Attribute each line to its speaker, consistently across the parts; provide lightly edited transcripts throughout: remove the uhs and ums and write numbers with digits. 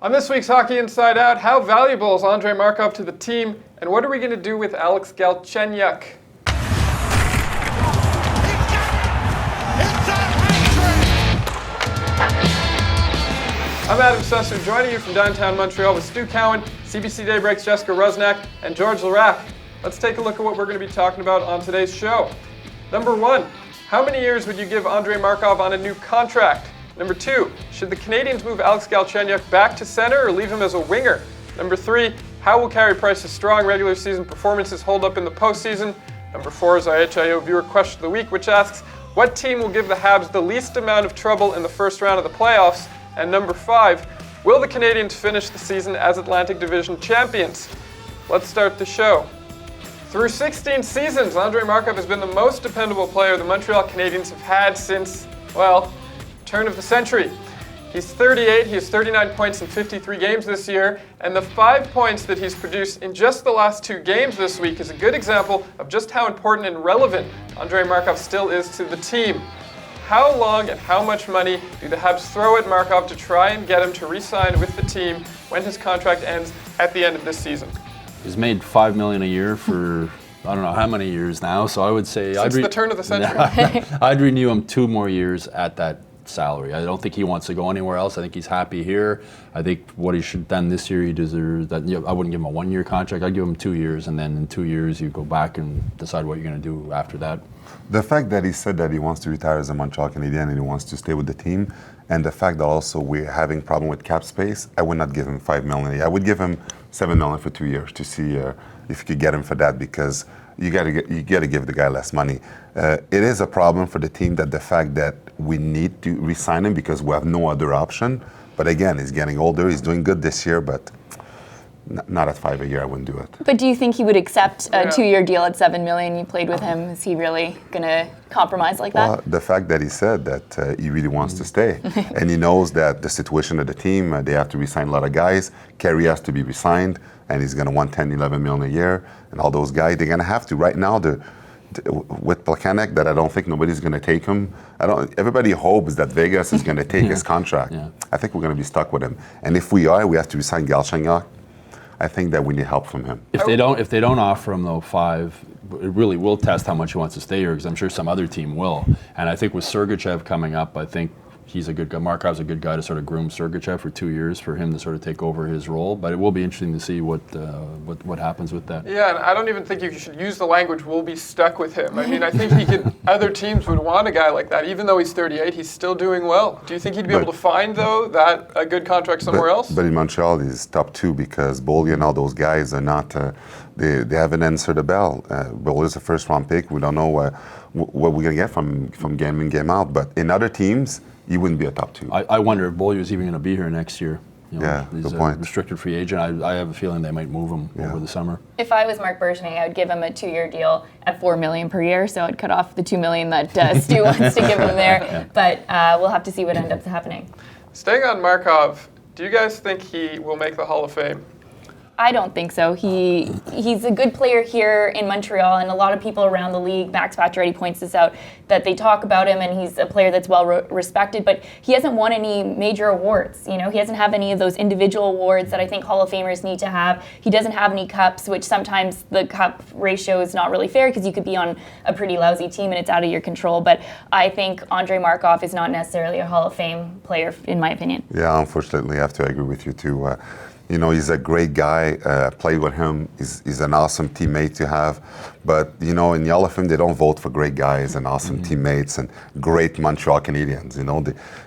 Speaker 1: On this week's Hockey Inside Out, how valuable is Andrei Markov to the team, and what are we going to do with Alex Galchenyuk? I'm Adam Susser, joining you from downtown Montreal with Stu Cowan, CBC Daybreak's Jessica Rusnak, and Georges Laraque. Let's take a look at what we're going to be talking about on today's show. Number 1, how many years would you give Andrei Markov on a new contract? Number 2, should the Canadiens move Alex Galchenyuk back to center or leave him as a winger? Number 3, how will Carey Price's strong regular season performances hold up in the postseason? Number 4 is our HIO Viewer question of the week, which asks, what team will give the Habs the least amount of trouble in the first round of the playoffs? And number 5, will the Canadiens finish the season as Atlantic Division champions? Let's start the show. Through 16 seasons, Andrei Markov has been the most dependable player the Montreal Canadiens have had since, well, turn of the century. He's 38, he has 39 points in 53 games this year, and the 5 points that he's produced in just the last 2 games this week is a good example of just how important and relevant Andrei Markov still is to the team. How long and how much money do the Habs throw at Markov to try and get him to re-sign with the team when his contract ends at the end of this season?
Speaker 2: He's made $5 million a year for I don't know how many years now, so I would say
Speaker 1: since the turn of the century.
Speaker 2: I'd renew him 2 more years at that salary. I don't think he wants to go anywhere else. I think he's happy here. I think what he should have done this year, he deserves that. I wouldn't give him a 1-year contract. I'd give him 2 years, and then in 2 years you go back and decide what you're going to do after that.
Speaker 3: The fact that he said that he wants to retire as a Montreal Canadien and he wants to stay with the team, and the fact that also we're having problem with cap space, I would not give him $5 million. I would give him $7 million for 2 years to see if you could get him for that, because you got to give the guy less money. It is a problem for the team that the fact that we need to re-sign him because we have no other option. But again, he's getting older. He's doing good this year, but not at $5 a year. I wouldn't do it.
Speaker 4: But do you think he would accept a 2-year deal at $7 million? You played with him. Is he really going to compromise like that?
Speaker 3: Well, the fact that he said that he really wants to stay, and he knows that the situation of the team, they have to re-sign a lot of guys. Carey has to be re-signed, and he's going to want $10, $11 million a year, and all those guys, they're going to have to. Right now, with Plekanec, that I don't think nobody's going to take him. Everybody hopes that Vegas is going to take his contract. Yeah. I think we're going to be stuck with him, and if we are, we have to re-sign Galchenyuk. I think that we need help from him.
Speaker 2: If they don't offer him though 5, it really will test how much he wants to stay here, because I'm sure some other team will. And I think with Sergachev coming up, I think he's a good guy. Markov's a good guy to sort of groom Sergachev for 2 years for him to sort of take over his role. But it will be interesting to see what happens with that.
Speaker 1: Yeah, and I don't even think you should use the language "we'll be stuck with him." I mean, I think other teams would want a guy like that. Even though he's 38, he's still doing well. Do you think he'd be able to find, though, that a good contract somewhere else?
Speaker 3: But in Montreal, he's top 2 because Boldy and all those guys are not. They haven't answered the bell. Boldy is a first-round pick. We don't know what we're going to get from game in, game out. But in other teams, he wouldn't be a top 2.
Speaker 2: I wonder if Boldy was even going to be here next year.
Speaker 3: Yeah,
Speaker 2: he's
Speaker 3: good point.
Speaker 2: A restricted free agent. I have a feeling they might move him over the summer.
Speaker 4: If I was Mark Bergevin, I would give him a 2-year deal at $4 million per year. So I'd cut off the $2 million that Stu wants to give him there. Yeah. But we'll have to see what ends up happening.
Speaker 1: Staying on Markov, do you guys think he will make the Hall of Fame?
Speaker 4: I don't think so. He's a good player here in Montreal, and a lot of people around the league, Max Pacioretty points this out, that they talk about him, and he's a player that's well respected, but he hasn't won any major awards. You know, he doesn't have any of those individual awards that I think Hall of Famers need to have. He doesn't have any cups, which sometimes the cup ratio is not really fair because you could be on a pretty lousy team and it's out of your control. But I think Andrei Markov is not necessarily a Hall of Fame player, in my opinion.
Speaker 3: Yeah, unfortunately, I have to agree with you too. You know, he's a great guy. Played with him. He's an awesome teammate to have. But, you know, in the Hall of Fame, they don't vote for great guys and awesome teammates and great Montreal Canadiens. You know,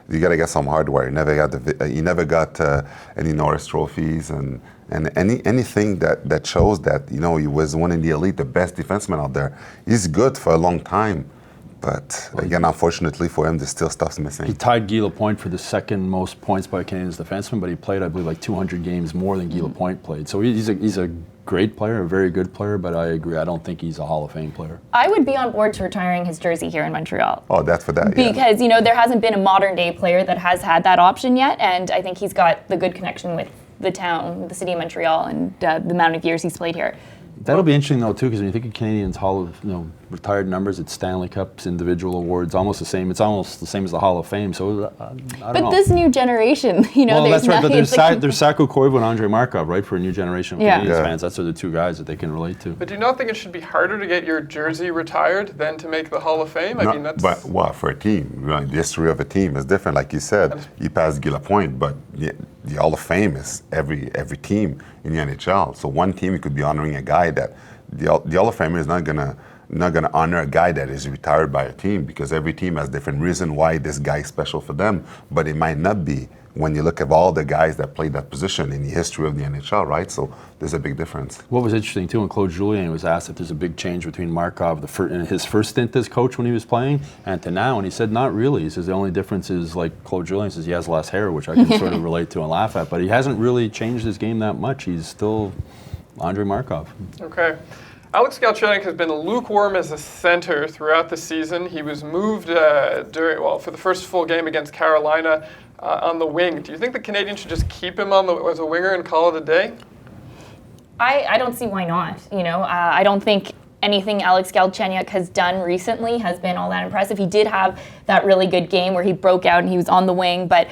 Speaker 3: you got to get some hardware. He never got any Norris trophies and anything that shows that, you know, he was one in the elite, the best defenseman out there. He's good for a long time. But again, unfortunately for him, there's still stuff's missing.
Speaker 2: He tied Guy Lapointe for the second most points by a Canadiens defenseman, but he played, I believe, like 200 games more than Guy Lapointe played. So he's a great player, a very good player, but I agree, I don't think he's a Hall of Fame player.
Speaker 4: I would be on board to retiring his jersey here in Montreal.
Speaker 3: Oh, that's for that,
Speaker 4: Because, you know, there hasn't been a modern-day player that has had that option yet, and I think he's got the good connection with the town, the city of Montreal, and the amount of years he's played here.
Speaker 2: That'll be interesting though too, because when you think of Canadiens Hall of retired numbers, it's Stanley Cups, individual awards, almost the same. It's almost the same as the Hall of Fame. So I don't know.
Speaker 4: But this new generation,
Speaker 2: well,
Speaker 4: there's
Speaker 2: that's right. But there's
Speaker 4: like
Speaker 2: Saku Koivu and Andrei Markov, right, for a new generation of Canadiens fans. That's the two guys that they can relate to.
Speaker 1: But do you not think it should be harder to get your jersey retired than to make the Hall of Fame? I mean, that's.
Speaker 3: But for a team, the history of a team is different. Like you said, you passed Gila Point, but the Hall of Fame is every team in the NHL. So one team you could be honoring a guy that the Hall of Fame is not gonna honor a guy that is retired by a team, because every team has different reason why this guy is special for them, but it might not be when you look at all the guys that played that position in the history of the NHL, right? So there's a big difference.
Speaker 2: What was interesting too, when Claude Julien was asked if there's a big change between Markov in his first stint as coach when he was playing and to now, and he said not really. He says the only difference is, like Claude Julien says, he has less hair, which I can sort of relate to and laugh at, but he hasn't really changed his game that much. He's still Andrei Markov.
Speaker 1: Okay. Alex Galchenyuk has been lukewarm as a center throughout the season. He was moved for the first full game against Carolina on the wing. Do you think the Canadiens should just keep him as a winger and call it a day?
Speaker 4: I don't see why not. I don't think anything Alex Galchenyuk has done recently has been all that impressive. He did have that really good game where he broke out and he was on the wing, but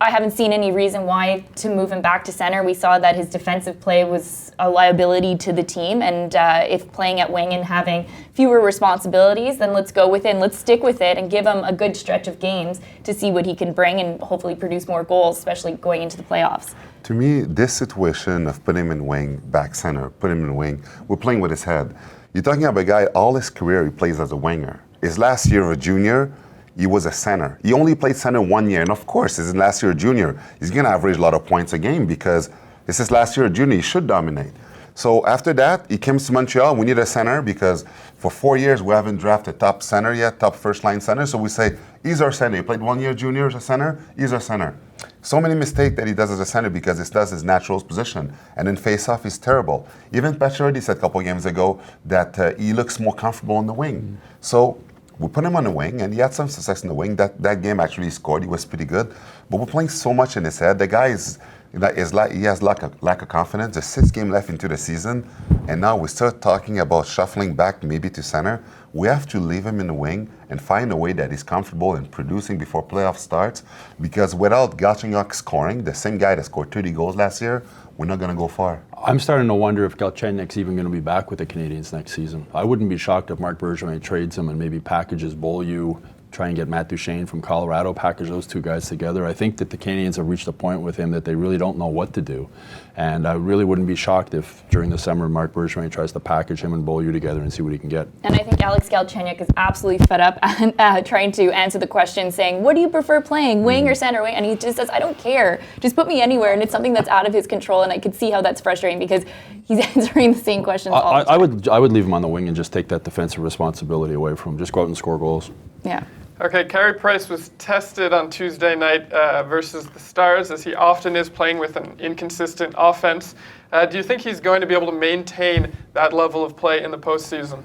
Speaker 4: I haven't seen any reason why to move him back to center. We saw that his defensive play was a liability to the team, and if playing at wing and having fewer responsibilities, then let's go with it and let's stick with it and give him a good stretch of games to see what he can bring and hopefully produce more goals, especially going into the playoffs.
Speaker 3: To me, this situation of putting him in wing, back center, put him in wing, we're playing with his head. You're talking about a guy, all his career he plays as a winger. His last year of a junior, he was a center. He only played center 1 year, and of course, his last year junior, he's going to average a lot of points a game because it's his last year junior. He should dominate. So after that, he comes to Montreal. We need a center because for 4 years we haven't drafted top center yet, top first line center. So we say he's our center. He played 1 year junior as a center. He's our center. So many mistakes that he does as a center because it does his natural position. And in face-off, he's terrible. Even Pacioretty said a couple of games ago that he looks more comfortable on the wing. So we put him on the wing, and he had some success in the wing. That game actually scored. He was pretty good. But we're playing so much in his head. The guy he has lack of confidence. There's 6 games left into the season, and now we start talking about shuffling back maybe to center. We have to leave him in the wing and find a way that he's comfortable in producing before playoff starts, because without Galchenyuk scoring, the same guy that scored 30 goals last year, we're not going to go far.
Speaker 2: I'm starting to wonder if Galchenyuk's even going to be back with the Canadiens next season. I wouldn't be shocked if Marc Bergevin trades him and maybe packages Beaulieu, try and get Matt Duchene from Colorado, package those two guys together. I think that the Canadiens have reached a point with him that they really don't know what to do. And I really wouldn't be shocked if during the summer Marc Bergevin tries to package him and Beaulieu together and see what he can get.
Speaker 4: And I think Alex Galchenyuk is absolutely fed up and trying to answer the question saying, what do you prefer playing, wing or center wing? And he just says, I don't care. Just put me anywhere. And it's something that's out of his control. And I could see how that's frustrating because he's answering the same questions all the time.
Speaker 2: I would leave him on the wing and just take that defensive responsibility away from him. Just go out and score goals.
Speaker 4: Yeah.
Speaker 1: Okay, Carey Price was tested on Tuesday night versus the Stars, as he often is, playing with an inconsistent offense. Do you think he's going to be able to maintain that level of play in the postseason?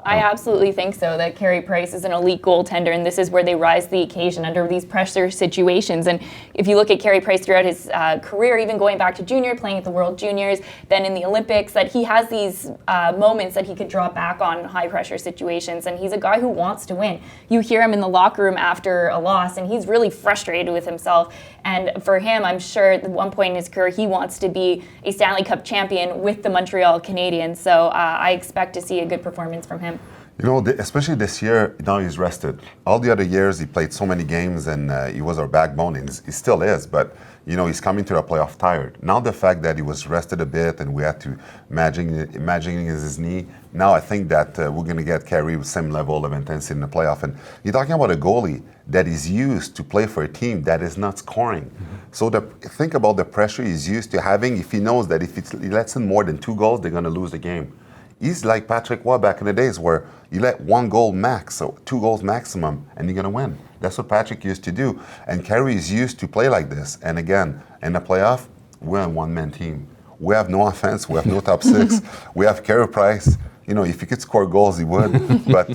Speaker 4: I absolutely think so, that Carey Price is an elite goaltender, and this is where they rise to the occasion under these pressure situations. And if you look at Carey Price throughout his career, even going back to junior, playing at the World Juniors, then in the Olympics, that he has these moments that he could draw back on high-pressure situations, and he's a guy who wants to win. You hear him in the locker room after a loss, and he's really frustrated with himself. And for him, I'm sure at one point in his career, he wants to be a Stanley Cup champion with the Montreal Canadiens. So I expect to see a good performance from him.
Speaker 3: You know, especially this year, now he's rested. All the other years, he played so many games, and he was our backbone, and he still is. But, you know, he's coming to the playoff tired. Now the fact that he was rested a bit, and we had to imagining his knee, now I think that we're going to get Carey with same level of intensity in the playoff. And you're talking about a goalie that is used to play for a team that is not scoring. Mm-hmm. So think about the pressure he's used to having. If he knows that if he lets in more than 2 goals, they're going to lose the game. He's like Patrick Waugh back in the days where you let 1 goal max, so 2 goals maximum, and you're going to win. That's what Patrick used to do. And Carey is used to play like this. And again, in the playoff, we're a one-man team. We have no offense. We have no top 6. We have Carey Price. if he could score goals, he would. But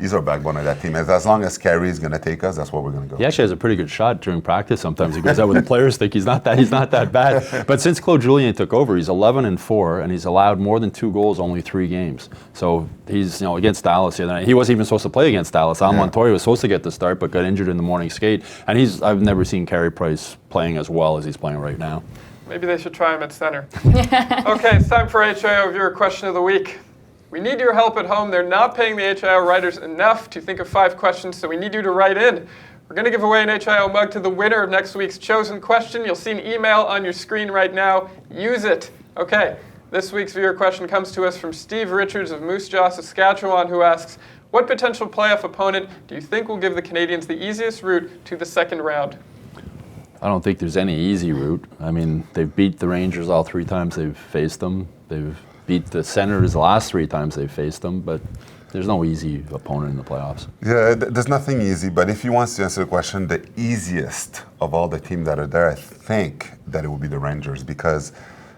Speaker 3: he's our backbone of that team. As long as Carey is going to take us, that's where we're going to go.
Speaker 2: He actually has a pretty good shot during practice. Sometimes he goes out with the players think he's not that bad. But since Claude Julien took over, he's 11-4, and he's allowed more than 2 goals only 3 games. So he's against Dallas the other night. He wasn't even supposed to play against Dallas. Montoya was supposed to get the start, but got injured in the morning skate. And I've never seen Carey Price playing as well as he's playing right now.
Speaker 1: Maybe they should try him at center. Okay, it's time for HIO Viewer Question of the Week. We need your help at home. They're not paying the HIO writers enough to think of 5 questions, so we need you to write in. We're going to give away an HIO mug to the winner of next week's chosen question. You'll see an email on your screen right now. Use it. Okay, this week's viewer question comes to us from Steve Richards of Moose Jaw, Saskatchewan, who asks, what potential playoff opponent do you think will give the Canadiens the easiest route to the second round?
Speaker 2: I don't think there's any easy route. I mean, they've beat the Rangers all 3 times they've faced them. They've beat the Senators the last 3 times they've faced them, but there's no easy opponent in the playoffs.
Speaker 3: Yeah, there's nothing easy, but if you want to answer the question, the easiest of all the teams that are there, I think that it will be the Rangers, because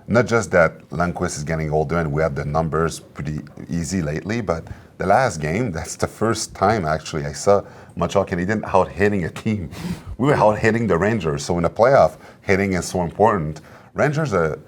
Speaker 3: not just that Lundqvist is getting older and we have the numbers pretty easy lately, but the last game, that's the first time actually I saw Montreal Canadiens out-hitting a team. We were out-hitting the Rangers, so in a playoff, hitting is so important. Rangers are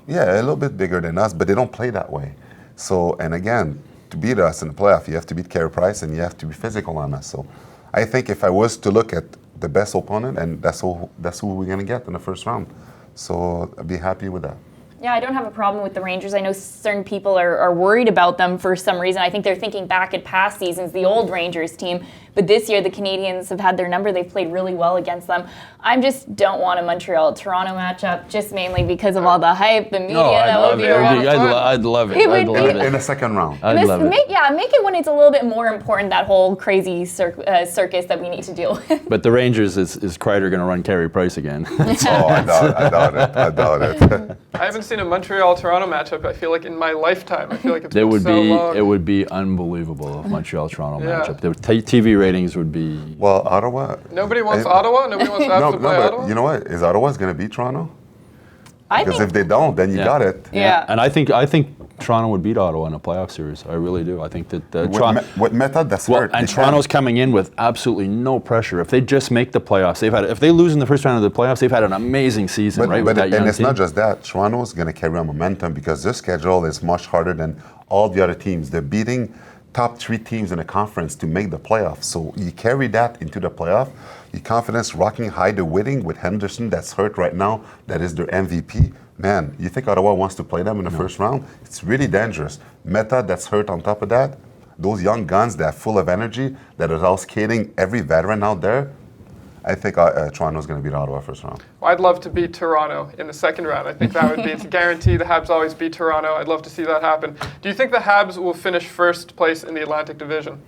Speaker 3: a little bit bigger than us, but they don't play that way. So, and again, to beat us in the playoff, you have to beat Carey Price and you have to be physical on us. So I think if I was to look at the best opponent, and that's who we're going to get in the first round. So I'd be happy with that.
Speaker 4: Yeah, I don't have a problem with the Rangers. I know certain people are worried about them for some reason. I think they're thinking back at past seasons, the old Rangers team. But this year, the Canadiens have had their number. They've played really well against them. I just don't want a Montreal-Toronto matchup, just mainly because of all the hype, the media that will be around.
Speaker 2: I'd love it. I'd love it.
Speaker 3: In the second round.
Speaker 2: I'd love it.
Speaker 4: Make it when it's a little bit more important, that whole crazy circus that we need to deal with.
Speaker 2: But the Rangers, is Kreider going to run Carey Price again?
Speaker 3: I doubt it.
Speaker 1: I haven't seen a Montreal-Toronto matchup, I feel like, in my lifetime. I feel like it's been so long.
Speaker 2: It would be unbelievable, a Montreal-Toronto matchup. The TV ratings would be...
Speaker 3: Well, Ottawa...
Speaker 1: Nobody wants Ottawa? Nobody wants Habs to play Ottawa?
Speaker 3: You know what? Is Ottawa's going to beat Toronto? Because if they don't, then you
Speaker 2: Yeah.
Speaker 3: got it.
Speaker 4: Yeah.
Speaker 2: And I think Toronto would beat Ottawa in a playoff series. I really do. I think that Toronto...
Speaker 3: What method? That's hurt.
Speaker 2: And Toronto's coming in with absolutely no pressure. If they just make the playoffs, if they lose in the first round of the playoffs, they've had an amazing season, right?
Speaker 3: And it's not just that. Toronto's going to carry on momentum because their schedule is much harder than all the other teams. They're beating top 3 teams in the conference to make the playoffs. So you carry that into the playoff. Your confidence rocking high. They're winning with Henderson that's hurt right now. That is their MVP. Man, you think Ottawa wants to play them in the first round? It's really dangerous. Meta that's hurt on top of that. Those young guns that are full of energy, that are all skating every veteran out there. I think Toronto's going to beat Ottawa first round.
Speaker 1: Well, I'd love to beat Toronto in the second round. I think that would be, it's a guarantee. The Habs always beat Toronto. I'd love to see that happen. Do you think the Habs will finish first place in the Atlantic Division?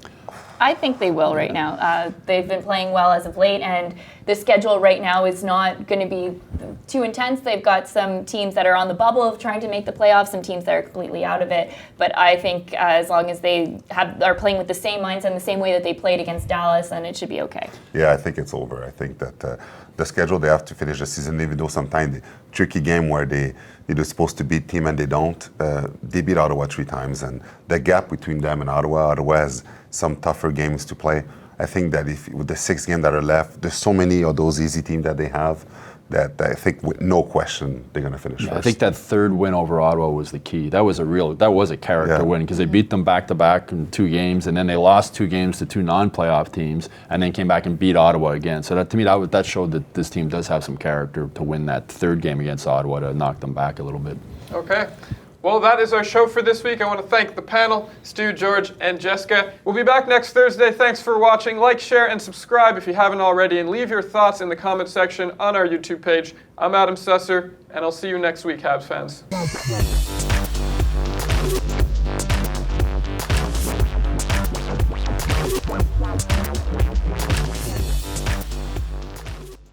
Speaker 4: I think they will right now. They've been playing well as of late, and the schedule right now is not going to be too intense. They've got some teams that are on the bubble of trying to make the playoffs, some teams that are completely out of it. But I think as long as they are playing with the same mindset and the same way that they played against Dallas, then it should be okay.
Speaker 3: Yeah, I think it's over. I think that the schedule, they have to finish the season, even though sometimes the tricky game where they're supposed to beat team and they don't. They beat Ottawa 3 times, and the gap between them and Ottawa has some tougher games to play. I think that if with the 6 games that are left, there's so many of those easy teams that they have that I think with no question they're going to finish first.
Speaker 2: I think that 3rd win over Ottawa was the key. That was a character win because they beat them back-to-back in 2 games, and then they lost 2 games to 2 non-playoff teams, and then came back and beat Ottawa again. So that, to me, that showed that this team does have some character to win that 3rd game against Ottawa to knock them back a little bit.
Speaker 1: Okay. Well, that is our show for this week. I want to thank the panel, Stu, George, and Jessica. We'll be back next Thursday. Thanks for watching. Like, share, and subscribe if you haven't already, and leave your thoughts in the comment section on our YouTube page. I'm Adam Susser, and I'll see you next week, Habs fans.